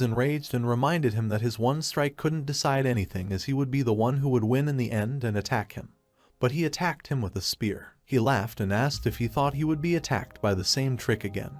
enraged and reminded him that his one strike couldn't decide anything, as he would be the one who would win in the end and attack him. But he attacked him with a spear. He laughed and asked if he thought he would be attacked by the same trick again.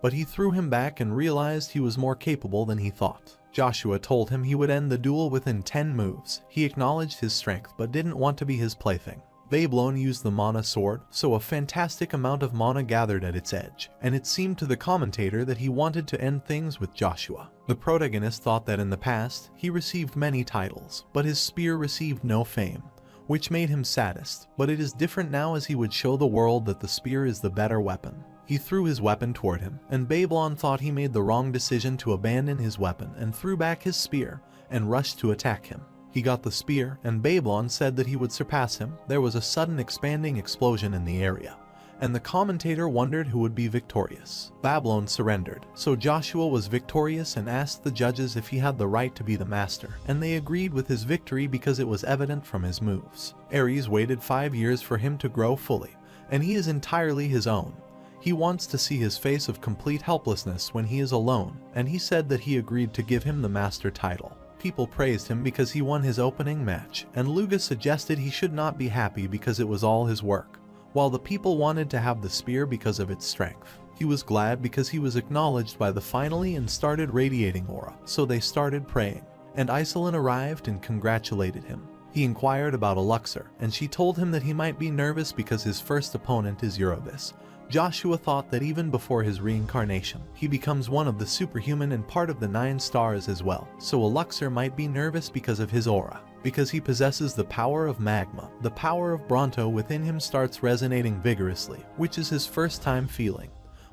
But he threw him back and realized he was more capable than he thought. Joshua told him he would end the duel within 10 moves. He acknowledged his strength but didn't want to be his plaything. Beyblade used the mana sword, so a fantastic amount of mana gathered at its edge, and it seemed to the commentator that he wanted to end things with Joshua. The protagonist thought that in the past, he received many titles, but his spear received no fame, which made him saddest, but it is different now, as he would show the world that the spear is the better weapon. He threw his weapon toward him, and Beyblade thought he made the wrong decision to abandon his weapon and threw back his spear and rushed to attack him. He got the spear, and Beyblade said that he would surpass him. There was a sudden expanding explosion in the area, and the commentator wondered who would be victorious. Beyblade surrendered, so Joshua was victorious and asked the judges if he had the right to be the master, and they agreed with his victory because it was evident from his moves. Ares waited 5 years for him to grow fully, and he is entirely his own. He wants to see his face of complete helplessness when he is alone, and he said that he agreed to give him the master title. People praised him because he won his opening match, and Lukia suggested he should not be happy because it was all his work, while the people wanted to have the spear because of its strength. He was glad because he was acknowledged by the finally and started radiating aura, so they started praying, and Iselin arrived and congratulated him. He inquired about Aluxor, and she told him that he might be nervous because his first opponent is Eurobis. Joshua thought that even before his reincarnation, he becomes one of the superhuman and part of the 9 stars as well, so Aluxor might be nervous because of his aura. Because he possesses the power of magma, the power of Bronto within him starts resonating vigorously, which is his first time feeling.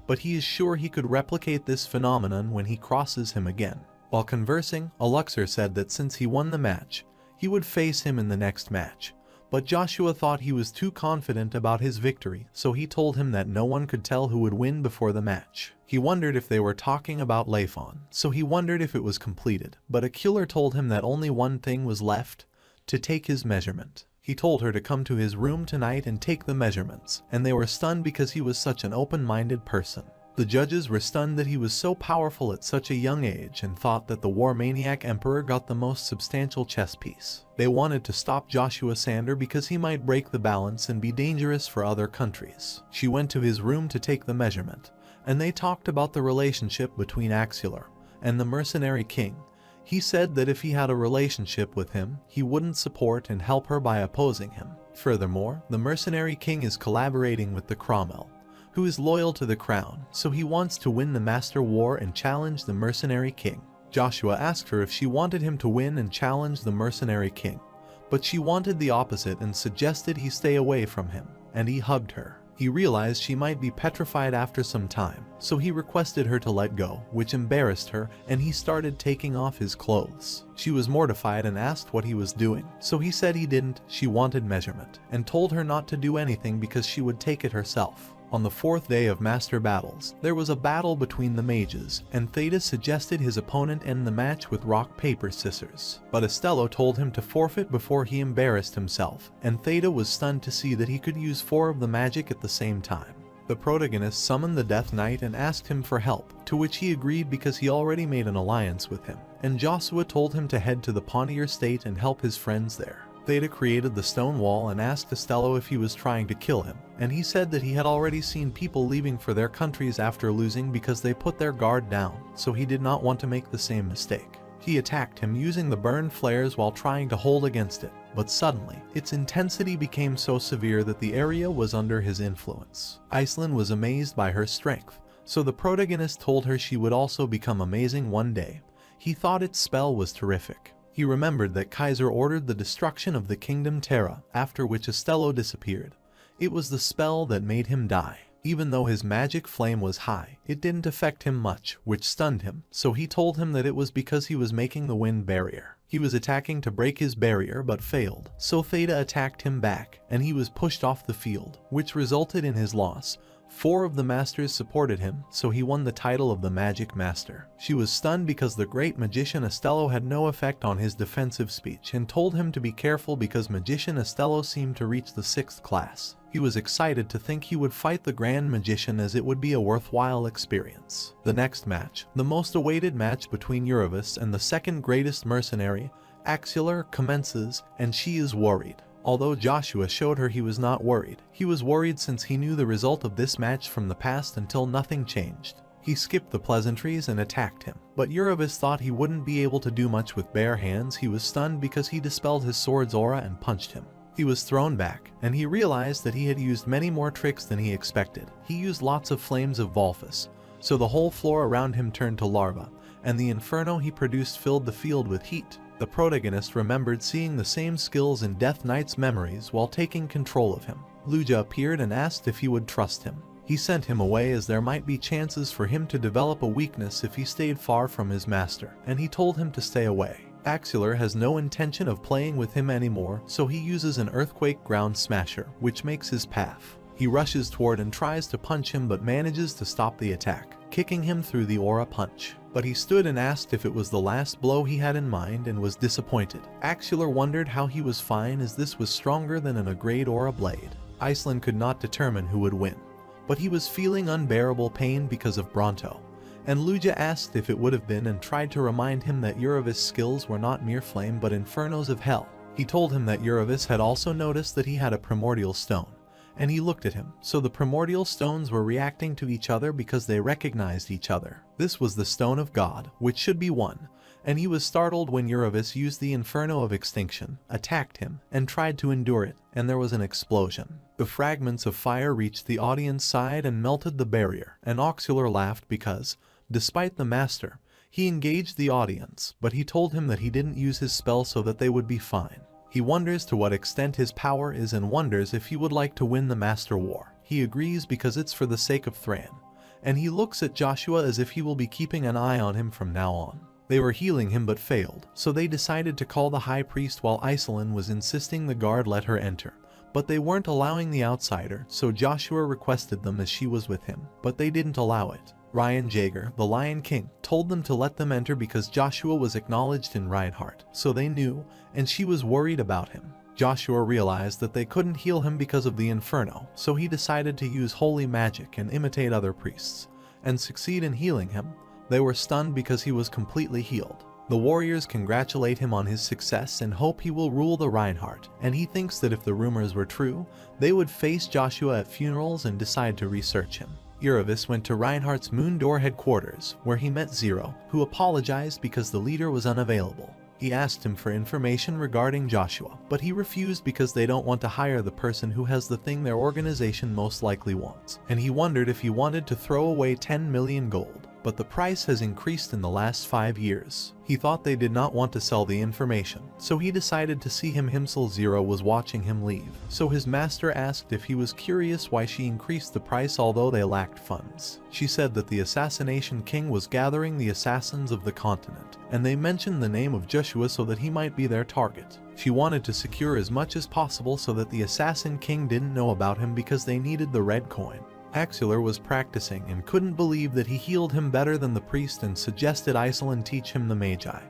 But he is sure he could replicate this phenomenon when he crosses him again. While conversing, Aluxor said that since he won the match, he would face him in the next match. But Joshua thought he was too confident about his victory, so he told him that no one could tell who would win before the match. He wondered if they were talking about Leifon, so he wondered if it was completed, but a killer told him that only one thing was left: to take his measurement. He told her to come to his room tonight and take the measurements, and they were stunned because he was such an open-minded person. The judges were stunned that he was so powerful at such a young age and thought that the war maniac emperor got the most substantial chess piece. They wanted to stop Joshua Sander because he might break the balance and be dangerous for other countries. She went to his room to take the measurement, and they talked about the relationship between Axular and the mercenary king. He said that if he had a relationship with him, he wouldn't support and help her by opposing him. Furthermore, the mercenary king is collaborating with the Cromwell, who is loyal to the crown, so he wants to win the Master War and challenge the mercenary king. Joshua asked her if she wanted him to win and challenge the mercenary king, but she wanted the opposite and suggested he stay away from him, and he hugged her. He realized she might be petrified after some time, so he requested her to let go, which embarrassed her, and he started taking off his clothes. She was mortified and asked what he was doing, so he said he didn't. She wanted measurement, and told her not to do anything because she would take it herself. On the 4th day of Master Battles, there was a battle between the mages, and Theta suggested his opponent end the match with rock, paper, scissors. But Estello told him to forfeit before he embarrassed himself, and Theta was stunned to see that he could use 4 of the magic at the same time. The protagonist summoned the Death Knight and asked him for help, to which he agreed because he already made an alliance with him, and Joshua told him to head to the Pontier State and help his friends there. Theta created the stone wall and asked Estello if he was trying to kill him, and he said that he had already seen people leaving for their countries after losing because they put their guard down, so he did not want to make the same mistake. He attacked him using the burn flares while trying to hold against it, but suddenly, its intensity became so severe that the area was under his influence. Iselin was amazed by her strength, so the protagonist told her she would also become amazing one day. He thought its spell was terrific. He remembered that Kaiser ordered the destruction of the kingdom Terra, after which Estello disappeared. It was the spell that made him die. Even though his magic flame was high, it didn't affect him much, which stunned him, so he told him that it was because he was making the wind barrier. He was attacking to break his barrier but failed, so Theta attacked him back, and he was pushed off the field, which resulted in his loss. 4 of the masters supported him, so he won the title of the Magic Master. She was stunned because the great magician Estello had no effect on his defensive speech and told him to be careful because magician Estello seemed to reach the 6th class. He was excited to think he would fight the Grand Magician as it would be a worthwhile experience. The next match, the most awaited match between Euryvis and the second greatest mercenary, Axelar, commences, and she is worried. Although Joshua showed her he was not worried, he was worried since he knew the result of this match from the past until nothing changed. He skipped the pleasantries and attacked him, but Euryvis thought he wouldn't be able to do much with bare hands. He was stunned because he dispelled his sword's aura and punched him. He was thrown back, and he realized that he had used many more tricks than he expected. He used lots of flames of Volphus, so the whole floor around him turned to lava, and the inferno he produced filled the field with heat. The protagonist remembered seeing the same skills in Death Knight's memories while taking control of him. Lukia appeared and asked if he would trust him. He sent him away as there might be chances for him to develop a weakness if he stayed far from his master, and he told him to stay away. Axelar has no intention of playing with him anymore, so he uses an Earthquake Ground Smasher, which makes his path. He rushes toward and tries to punch him but manages to stop the attack, kicking him through the aura punch. But he stood and asked if it was the last blow he had in mind and was disappointed. Axelar wondered how he was fine as this was stronger than an Grade Aura blade. Iceland could not determine who would win, but he was feeling unbearable pain because of Bronto. And Lukia asked if it would have been and tried to remind him that Euryvis' skills were not mere flame but infernos of hell. He told him that Euryvis had also noticed that he had a primordial stone, and he looked at him, so the primordial stones were reacting to each other because they recognized each other. This was the Stone of God, which should be one, and he was startled when Euryvis used the Inferno of Extinction, attacked him, and tried to endure it, and there was an explosion. The fragments of fire reached the audience side and melted the barrier, and Axelar laughed because, despite the master, he engaged the audience, but he told him that he didn't use his spell so that they would be fine. He wonders to what extent his power is and wonders if he would like to win the Master War. He agrees because it's for the sake of Thran, and he looks at Joshua as if he will be keeping an eye on him from now on. They were healing him but failed, so they decided to call the High Priest while Iceland was insisting the guard let her enter. But they weren't allowing the outsider, so Joshua requested them as she was with him, but they didn't allow it. Ryan Jaeger, the Lion King, told them to let them enter because Joshua was acknowledged in Reinhardt, so they knew, and she was worried about him. Joshua realized that they couldn't heal him because of the Inferno, so he decided to use holy magic and imitate other priests, and succeed in healing him. They were stunned because he was completely healed. The warriors congratulate him on his success and hope he will rule the Reinhardt, and he thinks that if the rumors were true, they would face Joshua at funerals and decide to research him. Euryvis went to Reinhardt's Moondor headquarters, where he met Zero, who apologized because the leader was unavailable. He asked him for information regarding Joshua, but he refused because they don't want to hire the person who has the thing their organization most likely wants, and he wondered if he wanted to throw away 10 million gold. But the price has increased in the last 5 years. He thought they did not want to sell the information, so he decided to see him. Himself Zero was watching him leave, so his master asked if he was curious why she increased the price although they lacked funds. She said that the Assassination King was gathering the assassins of the continent, and they mentioned the name of Joshua so that he might be their target. She wanted to secure as much as possible so that the Assassin King didn't know about him because they needed the red coin. Axelar was practicing and couldn't believe that he healed him better than the priest and suggested Iceland teach him the Magi.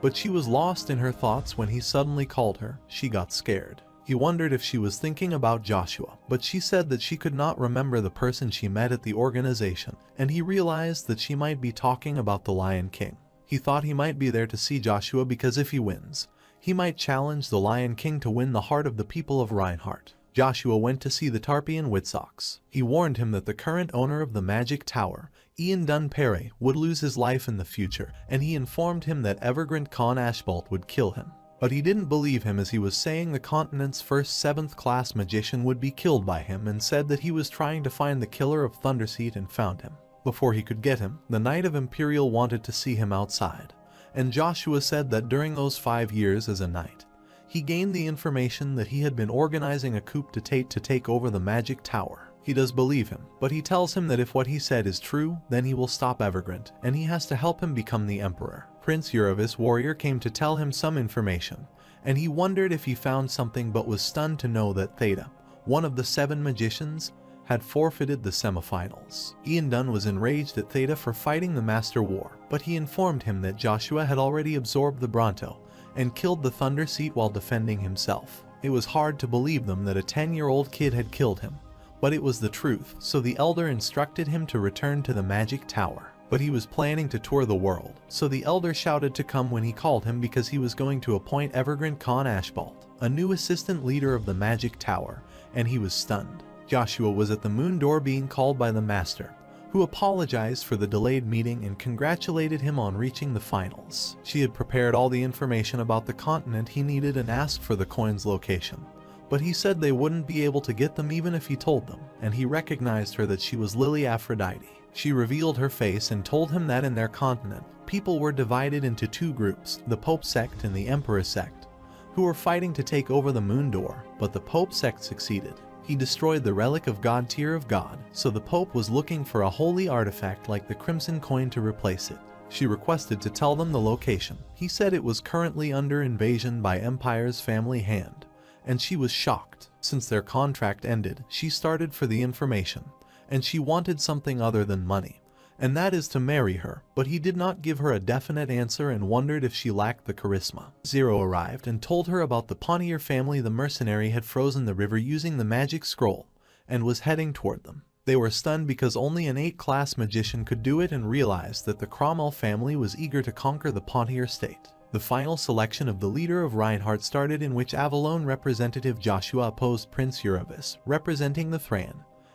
But she was lost in her thoughts when he suddenly called her. She got scared. He wondered if she was thinking about Joshua, but she said that she could not remember the person she met at the organization, and he realized that she might be talking about the Lion King. He thought he might be there to see Joshua because if he wins, he might challenge the Lion King to win the heart of the people of Reinhardt. Joshua went to see the Tarpeian Witsox. He warned him that the current owner of the Magic Tower, Ian Dunperry, would lose his life in the future, and he informed him that Evergrant Khan Ashbolt would kill him. But he didn't believe him as he was saying the continent's first 7th class magician would be killed by him and said that he was trying to find the killer of Thunderseat and found him. Before he could get him, the Knight of Imperial wanted to see him outside, and Joshua said that during those 5 years as a knight, he gained the information that he had been organizing a coup d'etat to take over the Magic Tower. He does believe him, but he tells him that if what he said is true, then he will stop Evergrant, and he has to help him become the Emperor. Prince Euryvis Warrior came to tell him some information, and he wondered if he found something but was stunned to know that Theta, one of the 7 magicians, had forfeited the semifinals. Ian Dunn was enraged at Theta for fighting the Master War, but he informed him that Joshua had already absorbed the Bronto and killed the Thunder Seat while defending himself. It was hard to believe them that a 10-year-old kid had killed him, but it was the truth, so the Elder instructed him to return to the Magic Tower. But he was planning to tour the world, so the Elder shouted to come when he called him because he was going to appoint Evergreen Khan Ashbalt, a new assistant leader of the Magic Tower, and he was stunned. Joshua was at the moon door being called by the Master, who apologized for the delayed meeting and congratulated him on reaching the finals. She had prepared all the information about the continent he needed and asked for the coin's location, but he said they wouldn't be able to get them even if he told them, and he recognized her that she was Lily Aphrodite. She revealed her face and told him that in their continent, people were divided into two groups, the Pope sect and the Emperor sect, who were fighting to take over the moon door, but the Pope sect succeeded. He destroyed the relic of God Tear of God, so the Pope was looking for a holy artifact like the Crimson Coin to replace it. She requested to tell them the location. He said it was currently under invasion by Empire's family hand, and she was shocked. Since their contract ended, she started for the information, and she wanted something other than money, and that is to marry her, but he did not give her a definite answer and wondered if she lacked the charisma. Zero arrived and told her about the Pontier family. The mercenary had frozen the river using the magic scroll, and was heading toward them. They were stunned because only an 8th-class magician could do it and realized that the Cromwell family was eager to conquer the Pontier state. The final selection of the leader of Reinhardt started, in which Avalon representative Joshua opposed Prince Uravis, representing the Thran,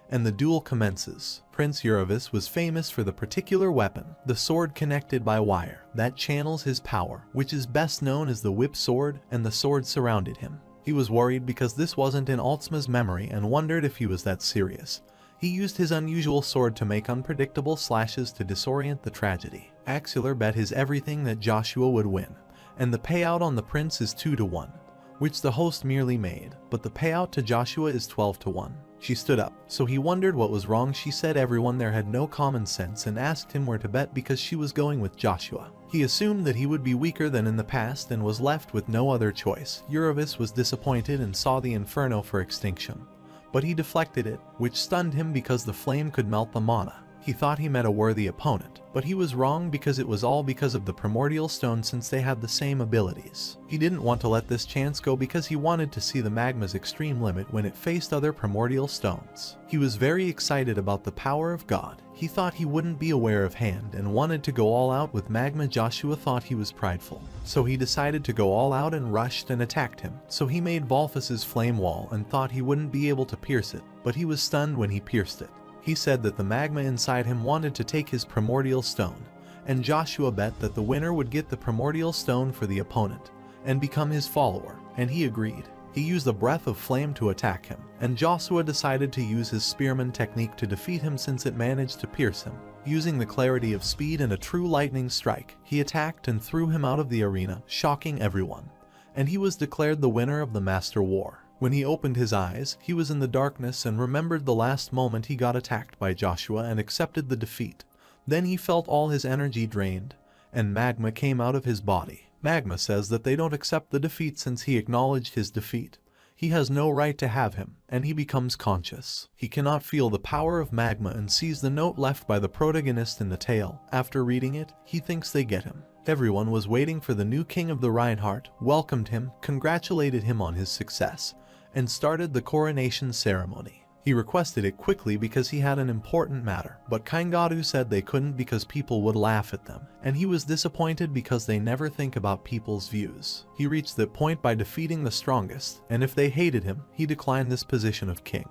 and the duel commences. Prince Uravis was famous for the particular weapon, the sword connected by wire, that channels his power, which is best known as the whip sword, and the sword surrounded him. He was worried because this wasn't in Altsma's memory and wondered if he was that serious. He used his unusual sword to make unpredictable slashes to disorient the tragedy. Axular bet his everything that Joshua would win, and the payout on the prince is 2-1, which the host merely made, but the payout to Joshua is 12-1. She stood up, so he wondered what was wrong. She said everyone there had no common sense and asked him where to bet because she was going with Joshua. He assumed that he would be weaker than in the past and was left with no other choice. Uravis was disappointed and saw the inferno for extinction, but he deflected it, which stunned him because the flame could melt the mana. He thought he met a worthy opponent, but he was wrong because it was all because of the primordial stone, since they had the same abilities. He didn't want to let this chance go because he wanted to see the magma's extreme limit when it faced other primordial stones. He was very excited about the power of God. He thought he wouldn't be aware of hand and wanted to go all out with magma. Joshua thought he was prideful, so he decided to go all out and rushed and attacked him. So he made Volfus's flame wall and thought he wouldn't be able to pierce it, but he was stunned when he pierced it. He said that the magma inside him wanted to take his primordial stone, and Joshua bet that the winner would get the primordial stone for the opponent and become his follower, and he agreed. He used the breath of flame to attack him, and Joshua decided to use his spearman technique to defeat him since it managed to pierce him. Using the clarity of speed and a true lightning strike, he attacked and threw him out of the arena, shocking everyone, and he was declared the winner of the Master War. When he opened his eyes, he was in the darkness and remembered the last moment he got attacked by Joshua and accepted the defeat. Then he felt all his energy drained, and magma came out of his body. Magma says that they don't accept the defeat since he acknowledged his defeat. He has no right to have him, and he becomes conscious. He cannot feel the power of magma and sees the note left by the protagonist in the tale. After reading it, he thinks they get him. Everyone was waiting for the new king of the Reinhardt, welcomed him, congratulated him on his success, and started the coronation ceremony. He requested it quickly because he had an important matter, but Kaingadu said they couldn't because people would laugh at them, and he was disappointed because they never think about people's views. He reached that point by defeating the strongest, and if they hated him, he declined this position of king.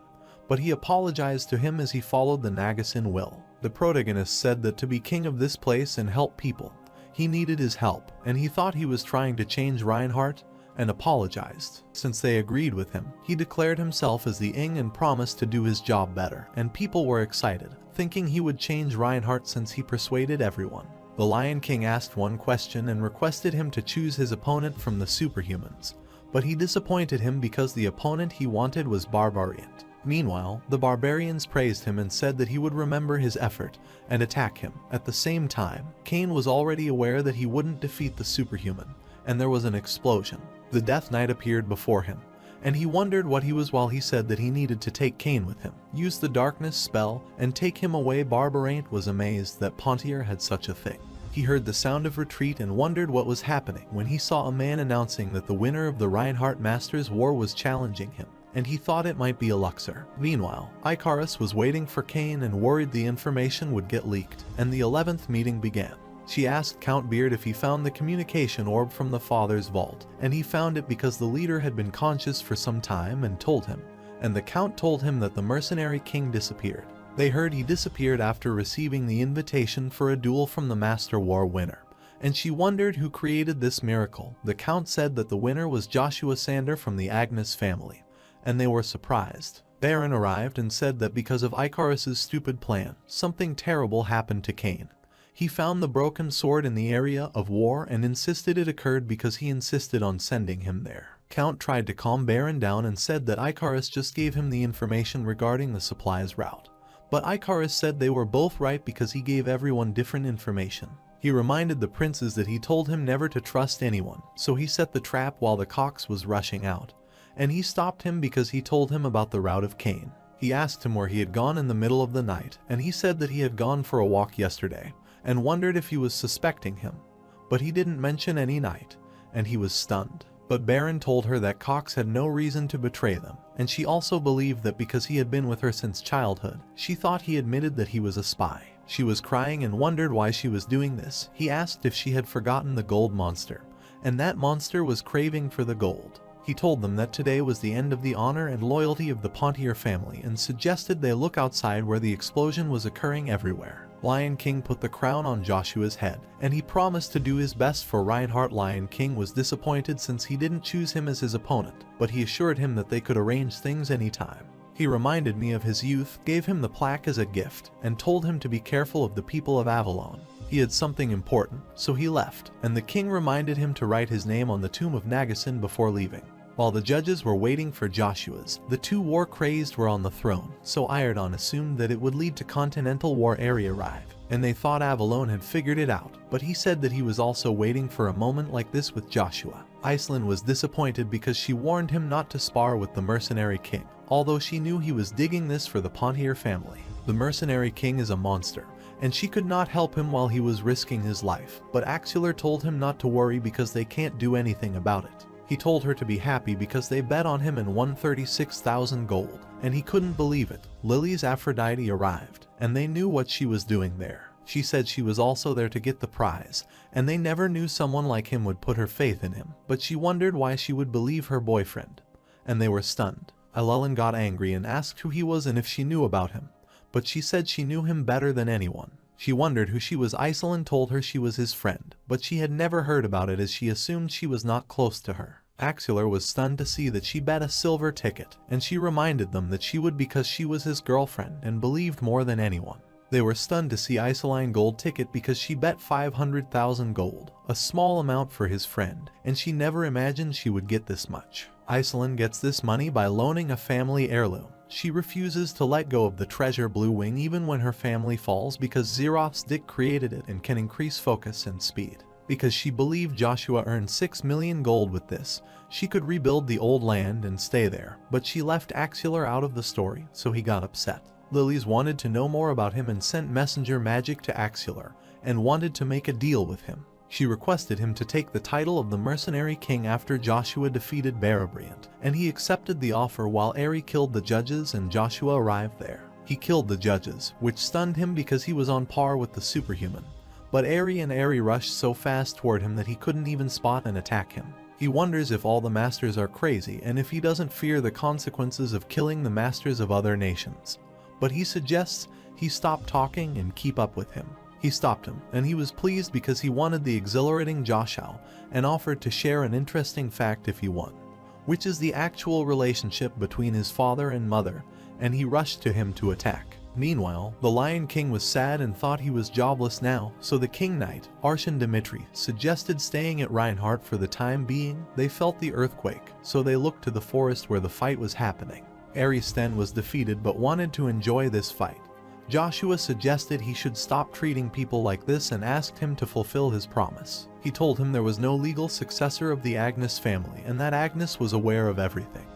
But he apologized to him as he followed the Nagasin will. The protagonist said that to be king of this place and help people, he needed his help, and he thought he was trying to change Reinhardt, and apologized. Since they agreed with him, he declared himself as the Ing and promised to do his job better, and people were excited, thinking he would change Reinhardt since he persuaded everyone. The Lion King asked one question and requested him to choose his opponent from the superhumans, but he disappointed him because the opponent he wanted was Barbarian. Meanwhile, the barbarians praised him and said that he would remember his effort and attack him. At the same time, Cain was already aware that he wouldn't defeat the superhuman, and there was an explosion. The Death Knight appeared before him, and he wondered what he was while he said that he needed to take Cain with him, use the darkness spell, and take him away. Barbaraint was amazed that Pontier had such a thing. He heard the sound of retreat and wondered what was happening when he saw a man announcing that the winner of the Reinhardt Masters War was challenging him, and he thought it might be a Luxor. Meanwhile, Icarus was waiting for Cain and worried the information would get leaked, and the 11th meeting began. She asked Count Beard if he found the communication orb from the father's vault, and he found it because the leader had been conscious for some time and told him, and the Count told him that the mercenary king disappeared. They heard he disappeared after receiving the invitation for a duel from the Master War winner, and she wondered who created this miracle. The Count said that the winner was Joshua Sander from the Agnes family, and they were surprised. Baron arrived and said that because of Icarus's stupid plan, something terrible happened to Cain. He found the broken sword in the area of war and insisted it occurred because he insisted on sending him there. Count tried to calm Baron down and said that Icarus just gave him the information regarding the supplies route. But Icarus said they were both right because he gave everyone different information. He reminded the princes that he told him never to trust anyone, so he set the trap while the Cox was rushing out. And he stopped him because he told him about the route of Cain. He asked him where he had gone in the middle of the night, and he said that he had gone for a walk yesterday, and wondered if he was suspecting him. But he didn't mention any night, and he was stunned. But Baron told her that Cox had no reason to betray them, and she also believed that because he had been with her since childhood, she thought he admitted that he was a spy. She was crying and wondered why she was doing this. He asked if she had forgotten the gold monster, and that monster was craving for the gold. He told them that today was the end of the honor and loyalty of the Pontier family and suggested they look outside where the explosion was occurring everywhere. Lion King put the crown on Joshua's head, and he promised to do his best for Reinhardt. Lion King was disappointed since he didn't choose him as his opponent, but he assured him that they could arrange things anytime. He reminded me of his youth, gave him the plaque as a gift, and told him to be careful of the people of Avalon. He had something important, so he left, and the king reminded him to write his name on the tomb of Nagasin before leaving. While the judges were waiting for Joshua's, the two war-crazed were on the throne, so Iredon assumed that it would lead to Continental War Area arrive, and they thought Avalon had figured it out, but he said that he was also waiting for a moment like this with Joshua. Iceland was disappointed because she warned him not to spar with the mercenary king, although she knew he was digging this for the Pontier family. The mercenary king is a monster, and she could not help him while he was risking his life, but Axular told him not to worry because they can't do anything about it. He told her to be happy because they bet on him and won 36,000 gold, and he couldn't believe it. Lily's Aphrodite arrived, and they knew what she was doing there. She said she was also there to get the prize, and they never knew someone like him would put her faith in him, but she wondered why she would believe her boyfriend. And they were stunned. Alelin got angry and asked who he was and if she knew about him, but she said she knew him better than anyone. She wondered who she was. Iceland told her she was his friend, but she had never heard about it as she assumed she was not close to her. Axular was stunned to see that she bet a silver ticket, and she reminded them that she would because she was his girlfriend and believed more than anyone. They were stunned to see Isoline gold ticket because she bet 500,000 gold, a small amount for his friend, and she never imagined she would get this much. Iceland gets this money by loaning a family heirloom. She refuses to let go of the treasure Blue Wing even when her family falls because Xeroth's Dick created it and can increase focus and speed. Because she believed Joshua earned 6 million gold with this, she could rebuild the old land and stay there, but she left Axular out of the story, so he got upset. Lilies wanted to know more about him and sent messenger magic to Axular, and wanted to make a deal with him. She requested him to take the title of the Mercenary King after Joshua defeated Barabriant, and he accepted the offer while Eri killed the judges and Joshua arrived there. He killed the judges, which stunned him because he was on par with the superhuman. But Eri rushed so fast toward him that he couldn't even spot and attack him. He wonders if all the masters are crazy and if he doesn't fear the consequences of killing the masters of other nations. But he suggests he stop talking and keep up with him. He stopped him, and he was pleased because he wanted the exhilarating Joshua and offered to share an interesting fact if he won, which is the actual relationship between his father and mother, and he rushed to him to attack. Meanwhile, the Lion King was sad and thought he was jobless now, so the King Knight, Arshan Dimitri, suggested staying at Reinhardt for the time being. They felt the earthquake, so they looked to the forest where the fight was happening. Aristen was defeated but wanted to enjoy this fight. Joshua suggested he should stop treating people like this and asked him to fulfill his promise. He told him there was no legal successor of the Agnes family and that Agnes was aware of everything.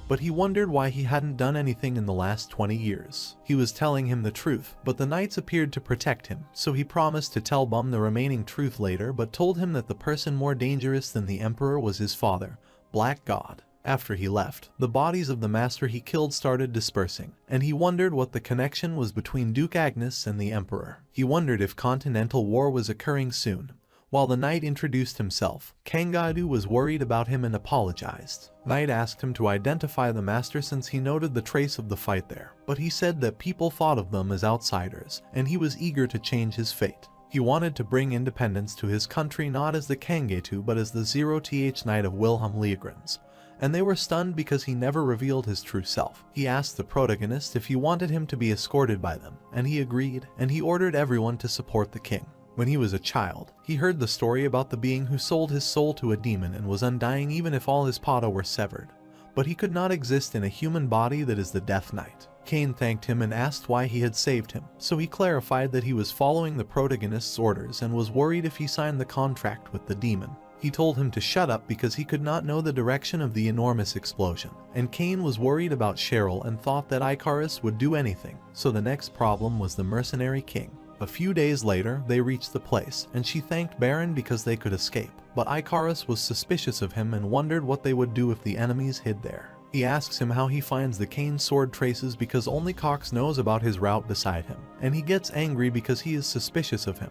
but he wondered why he hadn't done anything in the last 20 years. He was telling him the truth, but the knights appeared to protect him, so he promised to tell Bum the remaining truth later, but told him that the person more dangerous than the emperor was his father, Black God. After he left, the bodies of the master he killed started dispersing, and he wondered what the connection was between Duke Agnes and the emperor. He wondered if continental war was occurring soon. While the knight introduced himself, Kangaidu was worried about him and apologized. Knight asked him to identify the master since he noted the trace of the fight there, but he said that people thought of them as outsiders, and he was eager to change his fate. He wanted to bring independence to his country not as the Kangaidu but as the 0th Knight of Wilhelm Leogrens, and they were stunned because he never revealed his true self. He asked the protagonist if he wanted him to be escorted by them, and he agreed, and he ordered everyone to support the king. When he was a child, he heard the story about the being who sold his soul to a demon and was undying even if all his pada were severed. But he could not exist in a human body that is the Death Knight. Cain thanked him and asked why he had saved him, so he clarified that he was following the protagonist's orders and was worried if he signed the contract with the demon. He told him to shut up because he could not know the direction of the enormous explosion, and Cain was worried about Cheryl and thought that Icarus would do anything, so the next problem was the mercenary king. A few days later, they reached the place, and she thanked Baron because they could escape, but Icarus was suspicious of him and wondered what they would do if the enemies hid there. He asks him how he finds the Cain sword traces because only Cox knows about his route beside him, and he gets angry because he is suspicious of him.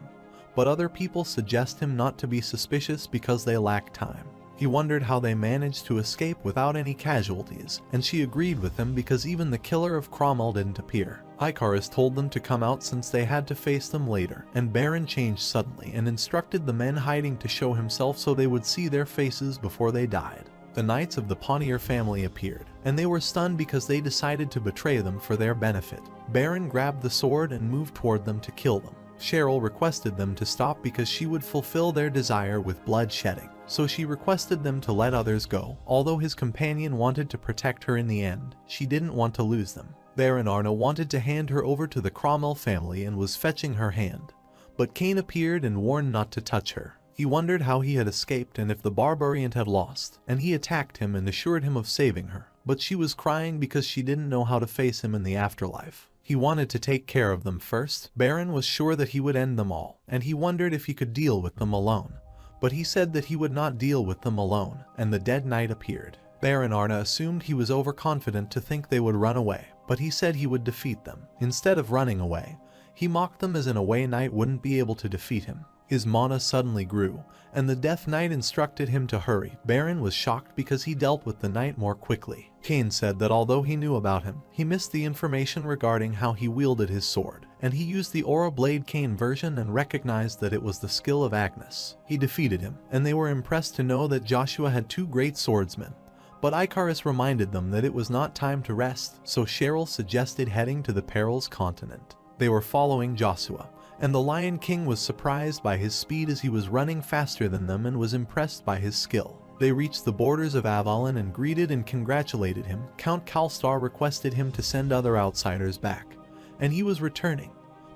But other people suggest him not to be suspicious because they lack time. He wondered how they managed to escape without any casualties, and she agreed with him because even the killer of Cromwell didn't appear. Icarus told them to come out since they had to face them later, and Baron changed suddenly and instructed the men hiding to show himself so they would see their faces before they died. The knights of the Pontier family appeared, and they were stunned because they decided to betray them for their benefit. Baron grabbed the sword and moved toward them to kill them. Cheryl requested them to stop because she would fulfill their desire with blood shedding, so she requested them to let others go. Although his companion wanted to protect her in the end, she didn't want to lose them. Baron Arna wanted to hand her over to the Cromwell family and was fetching her hand, but Cain appeared and warned not to touch her. He wondered how he had escaped and if the barbarian had lost, and he attacked him and assured him of saving her, but she was crying because she didn't know how to face him in the afterlife. He wanted to take care of them first. Baron was sure that he would end them all, and he wondered if he could deal with them alone. But he said that he would not deal with them alone, and the dead knight appeared. Baron Arna assumed he was overconfident to think they would run away, but he said he would defeat them. Instead of running away, he mocked them as in a way Knight wouldn't be able to defeat him. His mana suddenly grew, and the Death Knight instructed him to hurry. Baron was shocked because he dealt with the knight more quickly. Cain said that although he knew about him, he missed the information regarding how he wielded his sword, and he used the Aura Blade Cain version and recognized that it was the skill of Agnes. He defeated him, and they were impressed to know that Joshua had two great swordsmen. But Icarus reminded them that it was not time to rest, so Cheryl suggested heading to the Perils continent. They were following Joshua, and the Lion King was surprised by his speed as he was running faster than them and was impressed by his skill. They reached the borders of Avalon and greeted and congratulated him. Count Kalstar requested him to send other outsiders back, and he was returning,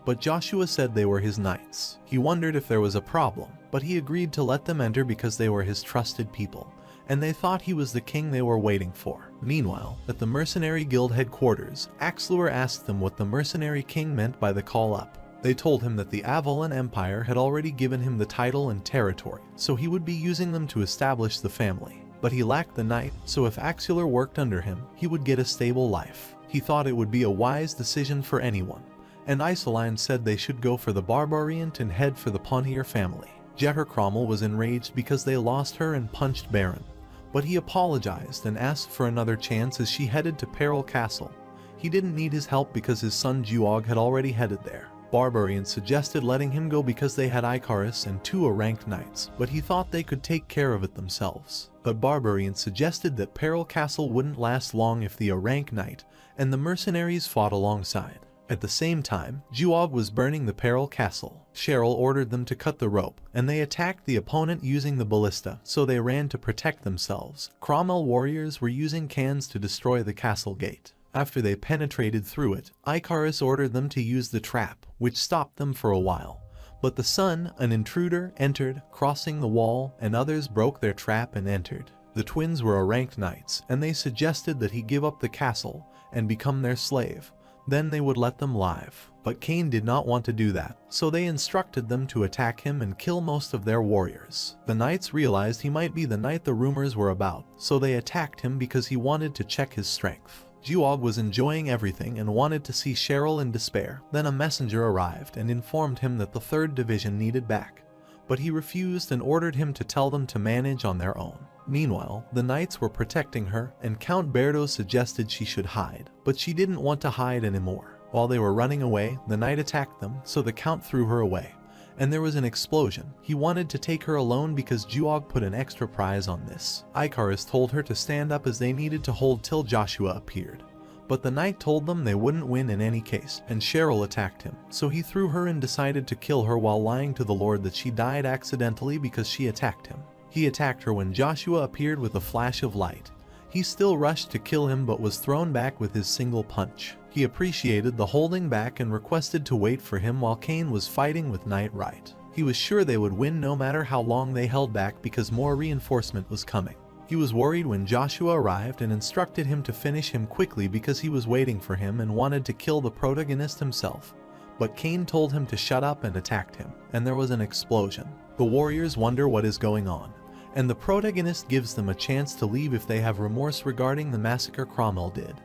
but Joshua said they were his knights. He wondered if there was a problem, but he agreed to let them enter because they were his trusted people, and they thought he was the king they were waiting for. Meanwhile, at the Mercenary Guild headquarters, Axluer asked them what the Mercenary King meant by the call-up. They told him that the Avalon Empire had already given him the title and territory, so he would be using them to establish the family. But he lacked the knight, so if Axluer worked under him, he would get a stable life. He thought it would be a wise decision for anyone, and Isoline said they should go for the Barbariant and head for the Pontier family. Jeter Cromwell was enraged because they lost her and punched Baron, but he apologized and asked for another chance as she headed to Peril Castle. He didn't need his help because his son Juog had already headed there. Barbarian suggested letting him go because they had Icarus and two ranked knights, but he thought they could take care of it themselves. But Barbarian suggested that Peril Castle wouldn't last long if the rank knight and the mercenaries fought alongside. At the same time, Juog was burning the Peril Castle. Cheryl ordered them to cut the rope, and they attacked the opponent using the ballista, so they ran to protect themselves. Cromwell warriors were using cans to destroy the castle gate. After they penetrated through it, Icarus ordered them to use the trap, which stopped them for a while. But the sun, an intruder, entered, crossing the wall, and others broke their trap and entered. The twins were ranked knights, and they suggested that he give up the castle and become their slave. Then they would let them live. But Cain did not want to do that, so they instructed them to attack him and kill most of their warriors. The knights realized he might be the knight the rumors were about, so they attacked him because he wanted to check his strength. Juog was enjoying everything and wanted to see Cheryl in despair. Then a messenger arrived and informed him that the 3rd Division needed back, but he refused and ordered him to tell them to manage on their own. Meanwhile, the knights were protecting her, and Count Berto suggested she should hide, but she didn't want to hide anymore. While they were running away, the knight attacked them, so the count threw her away, and there was an explosion. He wanted to take her alone because Juog put an extra prize on this. Icarus told her to stand up as they needed to hold till Joshua appeared. But the knight told them they wouldn't win in any case, and Cheryl attacked him, so he threw her and decided to kill her while lying to the Lord that she died accidentally because she attacked him. He attacked her when Joshua appeared with a flash of light. He still rushed to kill him but was thrown back with his single punch. He appreciated the holding back and requested to wait for him while Cain was fighting with Knight Right. He was sure they would win no matter how long they held back because more reinforcement was coming. He was worried when Joshua arrived and instructed him to finish him quickly because he was waiting for him and wanted to kill the protagonist himself. But Cain told him to shut up and attacked him, and there was an explosion. The warriors wonder what is going on, and the protagonist gives them a chance to leave if they have remorse regarding the massacre Cromwell did.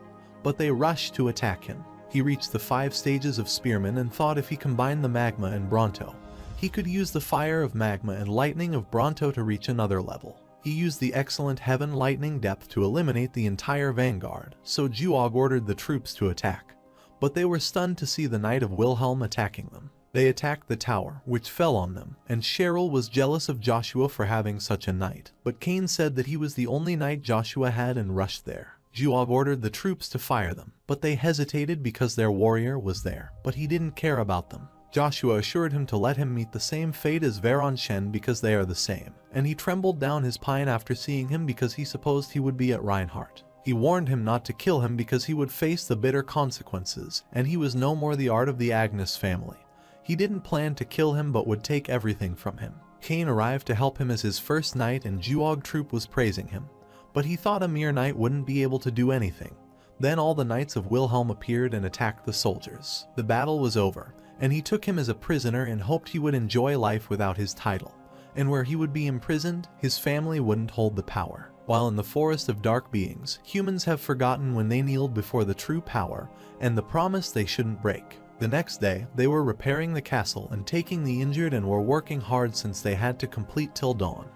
But they rush to attack him. He reached the 5 stages of Spearman and thought if he combined the magma and Bronto, he could use the fire of magma and lightning of Bronto to reach another level. He used the excellent Heaven Lightning Depth to eliminate the entire vanguard, so Juog ordered the troops to attack. But they were stunned to see the Knight of Wilhelm attacking them. They attacked the tower, which fell on them, and Cheryl was jealous of Joshua for having such a knight. But Cain said that he was the only knight Joshua had and rushed there. Juog ordered the troops to fire them, but they hesitated because their warrior was there, but he didn't care about them. Joshua assured him to let him meet the same fate as Veron Shen because they are the same, and he trembled down his pine after seeing him because he supposed he would be at Reinhardt. He warned him not to kill him because he would face the bitter consequences, and he was no more the art of the Agnes family. He didn't plan to kill him but would take everything from him. Cain arrived to help him as his first knight and Juog troop was praising him, but he thought a mere knight wouldn't be able to do anything. Then all the knights of Wilhelm appeared and attacked the soldiers. The battle was over, and he took him as a prisoner and hoped he would enjoy life without his title. And where he would be imprisoned, his family wouldn't hold the power. While in the forest of dark beings, humans have forgotten when they kneeled before the true power and the promise they shouldn't break. The next day, they were repairing the castle and taking the injured and were working hard since they had to complete till dawn.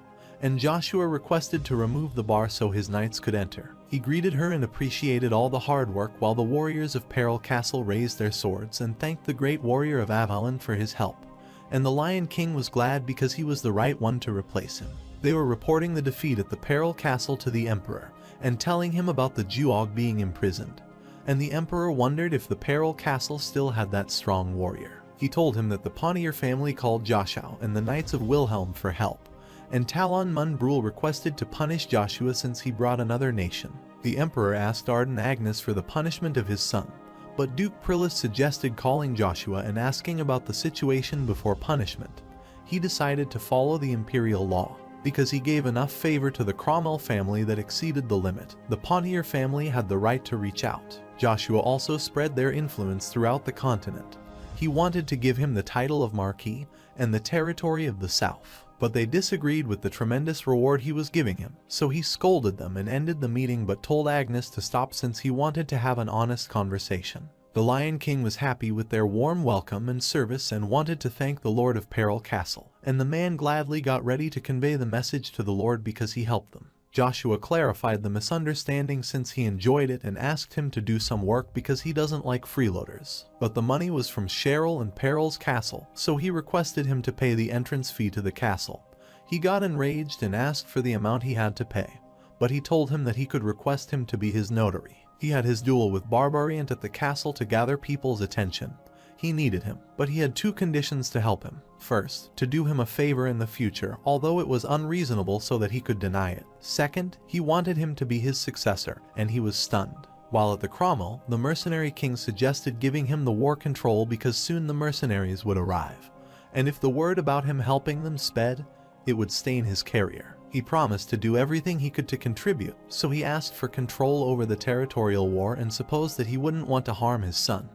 And Joshua requested to remove the bar so his knights could enter. He greeted her and appreciated all the hard work while the warriors of Peril Castle raised their swords and thanked the great warrior of Avalon for his help. And the Lion King was glad because he was the right one to replace him. They were reporting the defeat at the Peril Castle to the Emperor and telling him about the Juog being imprisoned. And the Emperor wondered if the Peril Castle still had that strong warrior. He told him that the Pontier family called Joshua and the Knights of Wilhelm for help, and Talon Munbrul requested to punish Joshua since he brought another nation. The Emperor asked Arden Agnes for the punishment of his son, but Duke Prillis suggested calling Joshua and asking about the situation before punishment. He decided to follow the imperial law, because he gave enough favor to the Cromwell family that exceeded the limit. The Pontier family had the right to reach out. Joshua also spread their influence throughout the continent. He wanted to give him the title of Marquis and the territory of the South, but they disagreed with the tremendous reward he was giving him, so he scolded them and ended the meeting but told Agnes to stop since he wanted to have an honest conversation. The Lion King was happy with their warm welcome and service and wanted to thank the Lord of Peril Castle, and the man gladly got ready to convey the message to the Lord because he helped them. Joshua clarified the misunderstanding since he enjoyed it and asked him to do some work because he doesn't like freeloaders. But the money was from Cheryl and Peril's castle, so he requested him to pay the entrance fee to the castle. He got enraged and asked for the amount he had to pay, but he told him that he could request him to be his notary. He had his duel with Barbariant at the castle to gather people's attention. He needed him, but he had 2 conditions to help him. First, to do him a favor in the future, although it was unreasonable so that he could deny it. Second, he wanted him to be his successor, and he was stunned. While at the Cromwell, the mercenary king suggested giving him the war control because soon the mercenaries would arrive. And if the word about him helping them sped, it would stain his career. He promised to do everything he could to contribute, so he asked for control over the territorial war and supposed that he wouldn't want to harm his son.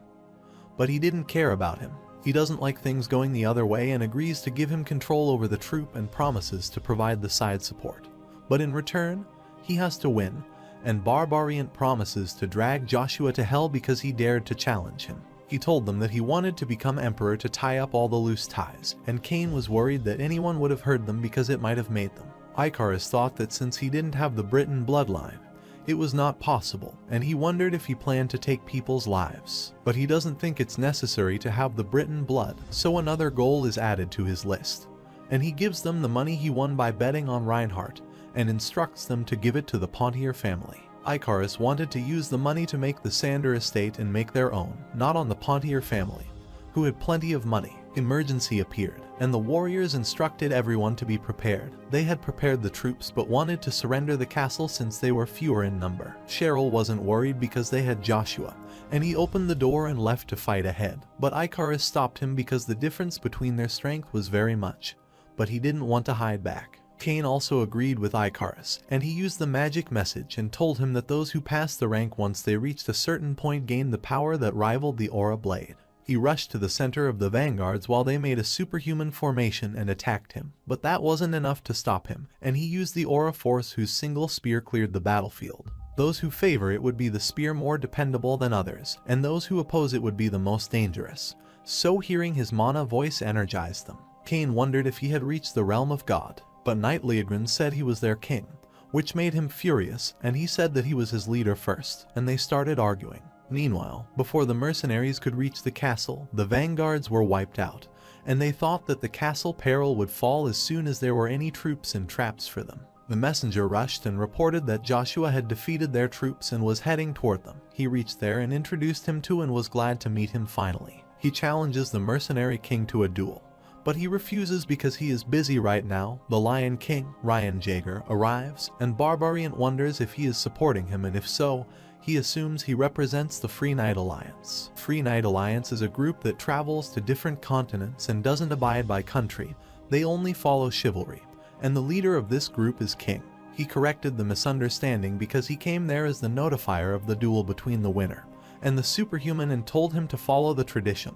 But he didn't care about him. He doesn't like things going the other way and agrees to give him control over the troop and promises to provide the side support. But in return, he has to win, and Barbarian promises to drag Joshua to hell because he dared to challenge him. He told them that he wanted to become emperor to tie up all the loose ties, and Cain was worried that anyone would have heard them because it might have made them. Icarus thought that since he didn't have the Britain bloodline, it was not possible, and he wondered if he planned to take people's lives. But he doesn't think it's necessary to have the Britain blood, so another goal is added to his list. And he gives them the money he won by betting on Reinhardt, and instructs them to give it to the Pontier family. Icarus wanted to use the money to make the Sander estate and make their own, not on the Pontier family, who had plenty of money. Emergency appeared, and the warriors instructed everyone to be prepared. They had prepared the troops but wanted to surrender the castle since they were fewer in number. Cheryl wasn't worried because they had Joshua, and he opened the door and left to fight ahead. But Icarus stopped him because the difference between their strength was very much, but he didn't want to hide back. Cain also agreed with Icarus, and he used the magic message and told him that those who passed the rank once they reached a certain point gained the power that rivaled the Aura Blade. He rushed to the center of the vanguards while they made a superhuman formation and attacked him, but that wasn't enough to stop him, and he used the Aura Force whose single spear cleared the battlefield. Those who favor it would be the spear more dependable than others, and those who oppose it would be the most dangerous. So hearing his mana voice energized them. Cain wondered if he had reached the realm of God, but Knight Leogrin said he was their king, which made him furious, and he said that he was his leader first, and they started arguing. Meanwhile, before the mercenaries could reach the castle, the vanguards were wiped out, and they thought that the castle peril would fall as soon as there were any troops and traps for them. The messenger rushed and reported that Joshua had defeated their troops and was heading toward them. He reached there and introduced him to and was glad to meet him finally. He challenges the mercenary king to a duel, but he refuses because he is busy right now. The Lion King, Ryan Jaeger, arrives, and Barbarian wonders if he is supporting him, and if so, he assumes he represents the Free Knight Alliance. Free Knight Alliance is a group that travels to different continents and doesn't abide by country. They only follow chivalry, and the leader of this group is King. He corrected the misunderstanding because he came there as the notifier of the duel between the winner and the superhuman and told him to follow the tradition.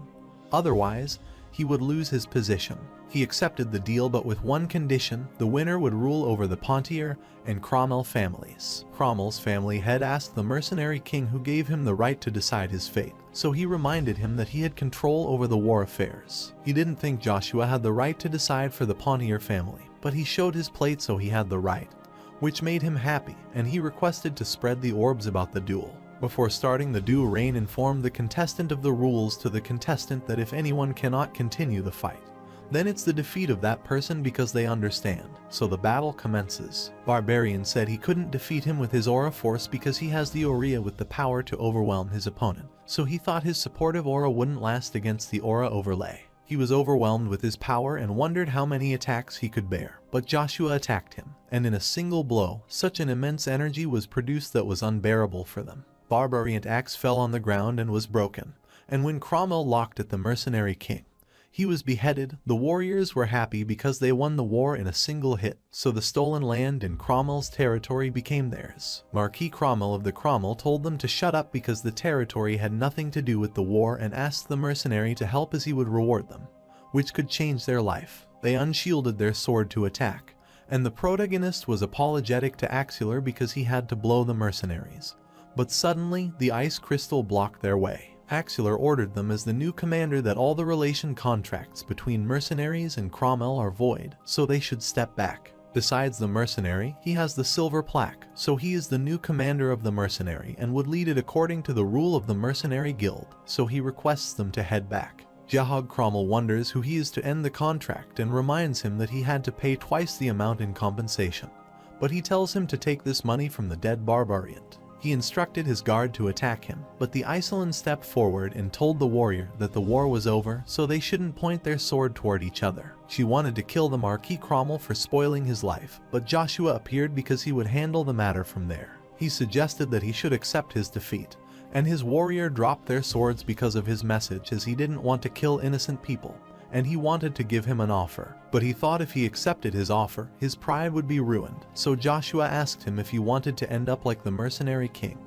Otherwise, he would lose his position. He accepted the deal, but with one condition: the winner would rule over the Pontier and Cromwell families. Cromwell's family had asked the mercenary king who gave him the right to decide his fate, so he reminded him that he had control over the war affairs. He didn't think Joshua had the right to decide for the Pontier family, but he showed his plate so he had the right, which made him happy, and he requested to spread the orbs about the duel. Before starting the duel, Rain informed the contestant of the rules to the contestant that if anyone cannot continue the fight, then it's the defeat of that person because they understand. So the battle commences. Barbarian said he couldn't defeat him with his aura force because he has the Aurea with the power to overwhelm his opponent, so he thought his supportive aura wouldn't last against the aura overlay. He was overwhelmed with his power and wondered how many attacks he could bear, but Joshua attacked him, and in a single blow, such an immense energy was produced that was unbearable for them. Barbarian's axe fell on the ground and was broken, and when Cromwell locked at the mercenary king, he was beheaded. The warriors were happy because they won the war in a single hit, so the stolen land in Cromwell's territory became theirs. Marquis Cromwell of the Cromwell told them to shut up because the territory had nothing to do with the war, and asked the mercenary to help as he would reward them, which could change their life. They unshielded their sword to attack, and the protagonist was apologetic to Axular because he had to blow the mercenaries. But suddenly, the ice crystal blocked their way. Axular ordered them as the new commander that all the relation contracts between mercenaries and Cromwell are void, so they should step back. Besides the mercenary, he has the silver plaque, so he is the new commander of the mercenary and would lead it according to the rule of the mercenary guild, so he requests them to head back. Jahog Cromwell wonders who he is to end the contract and reminds him that he had to pay twice the amount in compensation, but he tells him to take this money from the dead barbarian. He instructed his guard to attack him, but the Iceland stepped forward and told the warrior that the war was over, so they shouldn't point their sword toward each other. She wanted to kill the Marquis Cromwell for spoiling his life, but Joshua appeared because he would handle the matter from there. He suggested that he should accept his defeat, and his warrior dropped their swords because of his message, as he didn't want to kill innocent people, and he wanted to give him an offer. But he thought if he accepted his offer, his pride would be ruined. So Joshua asked him if he wanted to end up like the mercenary king.